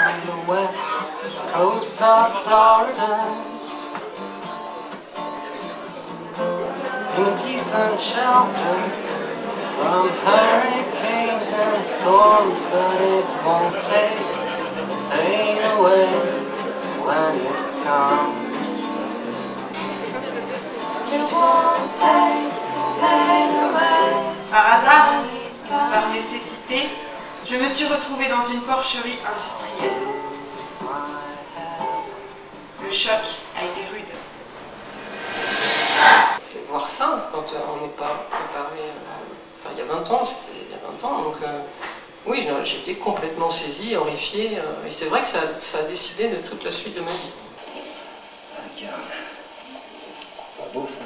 on the west coast of Florida, in a decent shelter from hurricanes and storms, but it won't take the pain away when it comes. It won't take the pain away. Par hasard, par nécessité, je me suis retrouvée dans une porcherie industrielle. Le choc a été rude. Voir ça quand on n'est pas préparé, enfin il y a 20 ans, c'était il y a 20 ans, donc oui, j'étais complètement saisi, horrifié, et c'est vrai que ça a décidé de toute la suite de ma vie. Regarde, pas beau ça.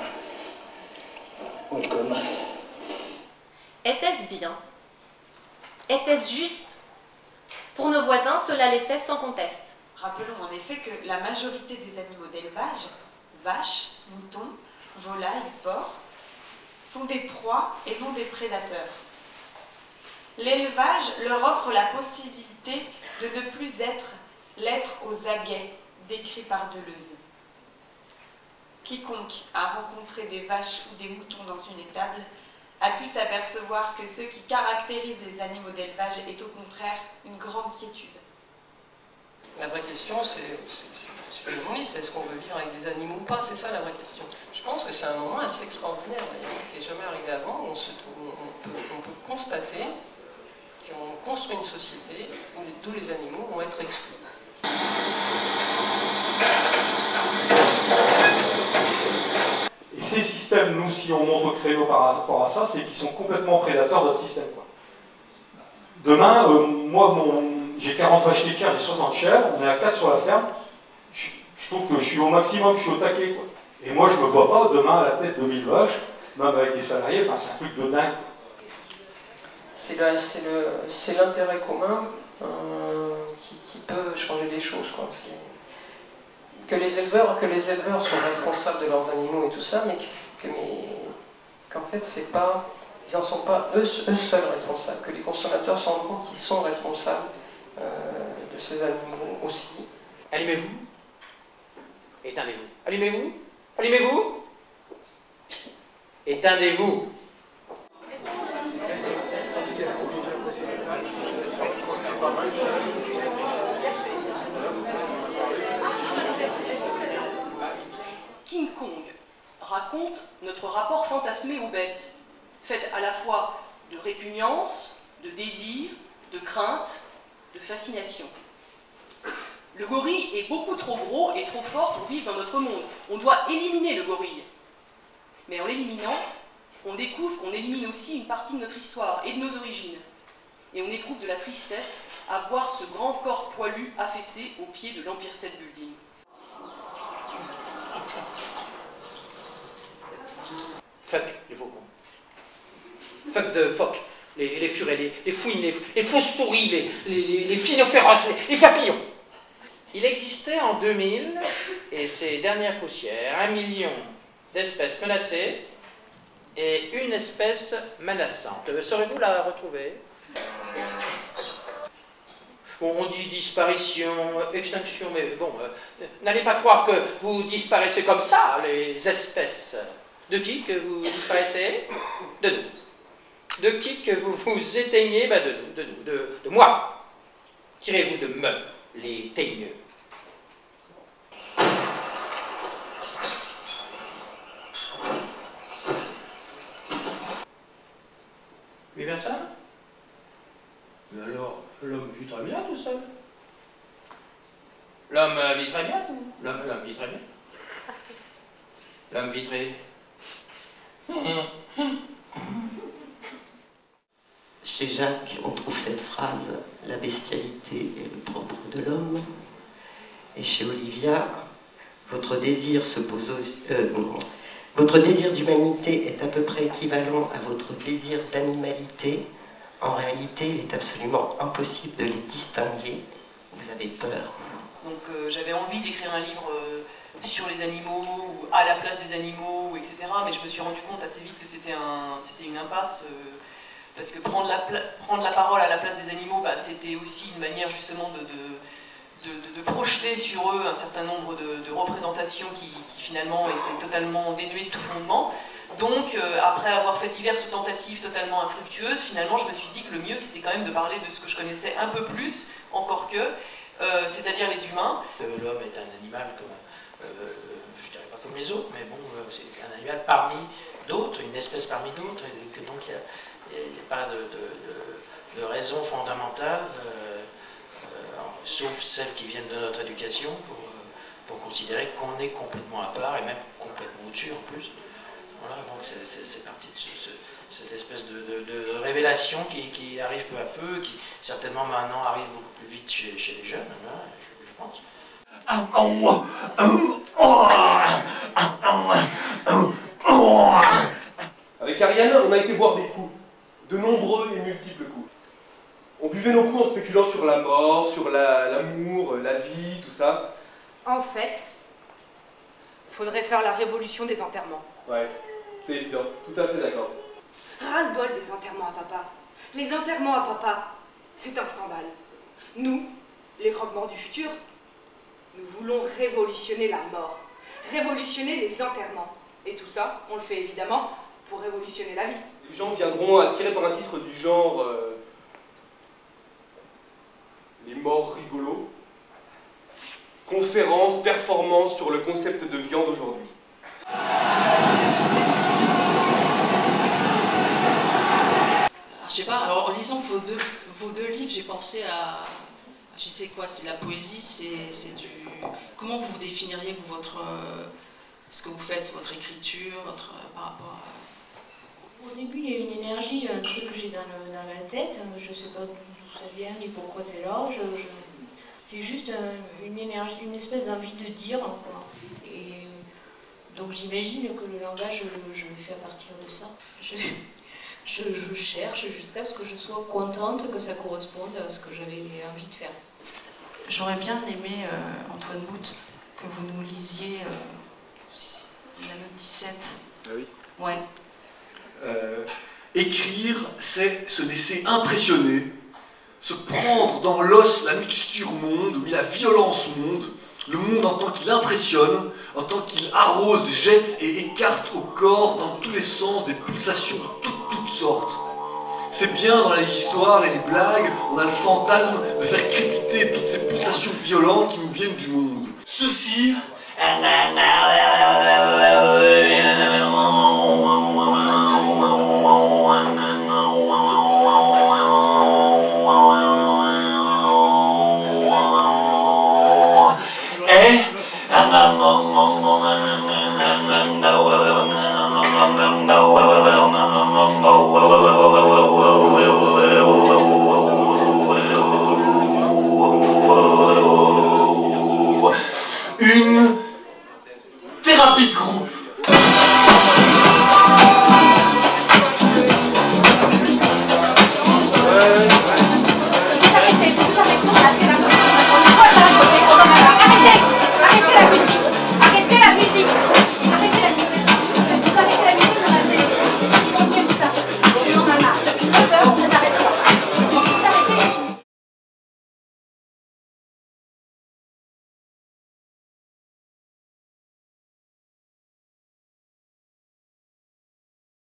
Welcome. Était-ce bien? Était-ce juste? Pour nos voisins, cela l'était sans conteste. Rappelons en effet que la majorité des animaux d'élevage, vaches, moutons, volailles, porcs, sont des proies et non des prédateurs. L'élevage leur offre la possibilité de ne plus être l'être aux aguets décrit par Deleuze. Quiconque a rencontré des vaches ou des moutons dans une étable a pu s'apercevoir que ce qui caractérise les animaux d'élevage est au contraire une grande quiétude. La vraie question, c'est ce que vous dites, c'est est-ce qu'on veut vivre avec des animaux ou pas? C'est ça la vraie question. Je pense que c'est un moment assez extraordinaire, qui n'est jamais arrivé avant, où on peut constater qu'on construit une société où tous les animaux vont être exclus. Et ces systèmes, nous, si on monte au créneau par rapport à ça, c'est qu'ils sont complètement prédateurs de notre système, quoi. Demain, moi, j'ai 40 vaches laitières, j'ai 60 chèvres, on est à 4 sur la ferme. Je trouve que je suis au maximum, je suis au taquet, quoi. Et moi, je ne me vois pas demain à la tête de 1000 vaches, même avec des salariés, enfin, c'est un truc de dingue. C'est l'intérêt commun qui peut changer les choses, quoi. Que les éleveurs sont responsables de leurs animaux et tout ça, mais qu'en fait, c'est pas, ils n'en sont pas eux seuls responsables, que les consommateurs se rendent compte qu'ils sont responsables de ces animaux aussi. Allumez-vous. Éteindez-vous. Allumez-vous. Allumez-vous. Éteindez-vous. King Kong raconte notre rapport fantasmé aux bêtes, fait à la fois de répugnance, de désir, de crainte, de fascination. Le gorille est beaucoup trop gros et trop fort pour vivre dans notre monde. On doit éliminer le gorille. Mais en l'éliminant, on découvre qu'on élimine aussi une partie de notre histoire et de nos origines. Et on éprouve de la tristesse à voir ce grand corps poilu affaissé au pied de l'Empire State Building. Fuck les faucons. Fuck the fuck. Les furets, les fouines, les fausses souris, les phinophéros, les papillons. Il existait en 2000, et ces dernières poussières, 1 million d'espèces menacées et une espèce menaçante. Saurez-vous la retrouver? Bon, on dit disparition, extinction, mais bon, n'allez pas croire que vous disparaissez comme ça, les espèces. De qui que vous disparaissez? De nous. De qui que vous vous éteignez? Ben de nous, de moi. Tirez-vous de me, les teigneux. Lui personne? Mais alors, l'homme vit très bien tout seul. L'homme vit très bien, tout. L'homme vit très bien. L'homme vit très... Chez Jacques, on trouve cette phrase « La bestialité est le propre de l'homme ». Et chez Olivia, votre désir votre désir d'humanité est à peu près équivalent à votre désir d'animalité. En réalité, il est absolument impossible de les distinguer. Vous avez peur. Donc j'avais envie d'écrire un livre sur les animaux, ou à la place des animaux, etc. Mais je me suis rendu compte assez vite que c'était une impasse, parce que prendre la parole à la place des animaux, bah, c'était aussi une manière justement de projeter sur eux un certain nombre de représentations qui finalement étaient totalement dénuées de tout fondement. Donc, après avoir fait diverses tentatives totalement infructueuses, finalement, je me suis dit que le mieux, c'était quand même de parler de ce que je connaissais un peu plus, encore que, c'est-à-dire les humains. L'homme est un animal comme, je dirais pas comme les autres, mais bon, c'est un animal parmi d'autres, une espèce parmi d'autres, et que donc il n'y a pas de raison fondamentale, sauf celles qui viennent de notre éducation, pour considérer qu'on est complètement à part, et même complètement au-dessus en plus. Voilà, donc c'est parti de cette espèce de révélation qui arrive peu à peu, qui certainement maintenant arrive beaucoup plus vite chez les jeunes, hein, je pense. Avec Ariane, on a été boire des coups, de nombreux et multiples coups. On buvait nos coups en spéculant sur la mort, sur l'amour, la vie, tout ça. En fait, faudrait faire la révolution des enterrements. Ouais, c'est évident, tout à fait d'accord. Ras-le-bol des enterrements à papa. Les enterrements à papa, c'est un scandale. Nous, les croque-morts du futur, nous voulons révolutionner la mort, révolutionner les enterrements. Et tout ça, on le fait évidemment pour révolutionner la vie. Les gens viendront attirés par un titre du genre les morts rigolos. Conférence, performance sur le concept de viande aujourd'hui. Je sais pas, alors en lisant vos deux livres, j'ai pensé à, je sais quoi, c'est de la poésie, c'est du... Comment vous définiriez vous, ce que vous faites, votre écriture, par rapport à... Au début, il y a une énergie, un truc que j'ai dans la tête, je sais pas d'où ça vient ni pourquoi c'est là, c'est juste une énergie, une espèce d'envie de dire, quoi. Et donc j'imagine que le langage, je le fais à partir de ça. Je cherche jusqu'à ce que je sois contente que ça corresponde à ce que j'avais envie de faire. J'aurais bien aimé, Antoine Bout, que vous nous lisiez la note 17. Ah oui. Ouais. Écrire, c'est se laisser impressionner, se prendre dans l'os la mixture monde, oui, la violence monde, le monde en tant qu'il impressionne, en tant qu'il arrose, jette et écarte au corps dans tous les sens des pulsations de toutes sortes. C'est bien dans les histoires et les blagues, on a le fantasme de faire crépiter toutes ces pulsations violentes qui nous viennent du monde. Ceci